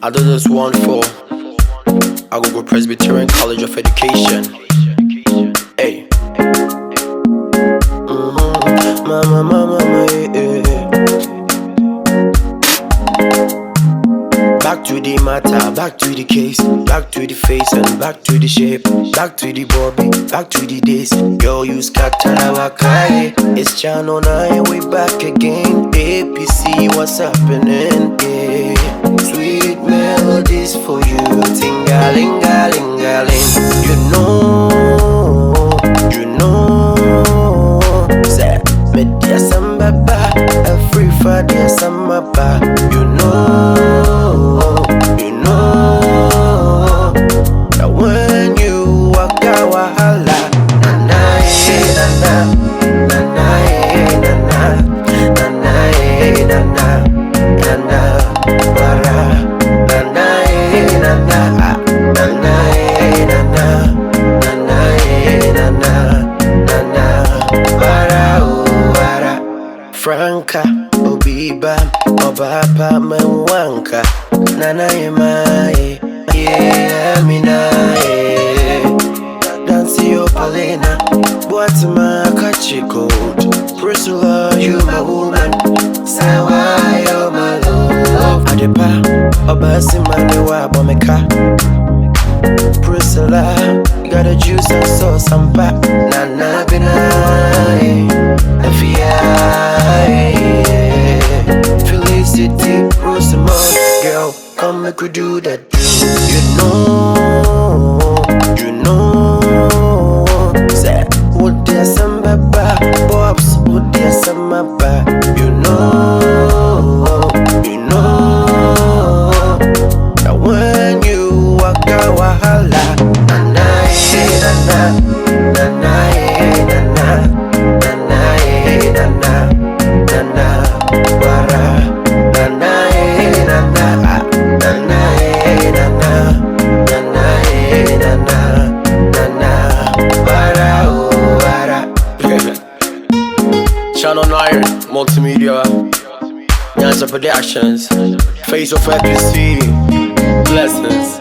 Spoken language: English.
I do this one for Agogo Presbyterian College of Education. Hey. Mama, yeah. Back to the matter, back to the case, back to the face and back to the shape, back to the bobby, back to the days. Girl, you scatter our kai. It's channel 9, we back again. APCE, what's happening? Yeah. Sweet melodies for you, ting-a-ling-a-ling-a-ling. You know, say, me dear samba, a free for dear samba, you know. That when you walk out, wahala, Franca, Obiba, Obapa, Mwanka, Nana Yemae, yeah, Mina, Dancy Opalena, Boatma, Kachiko, Priscilla, you my woman, Sawa, you're my love, Adepa, Obasimaniwa, Bomeka, Priscilla, got a juice and sauce and pap, Nana Bina, Felicity, Rosamond, girl, come make we do that. You know, say, would there some baba, Bobs, would there some baba, you know, that when you walk out, wahala, Channel 9 Multimedia, Nyansa Productions, Face of APCE, blessings.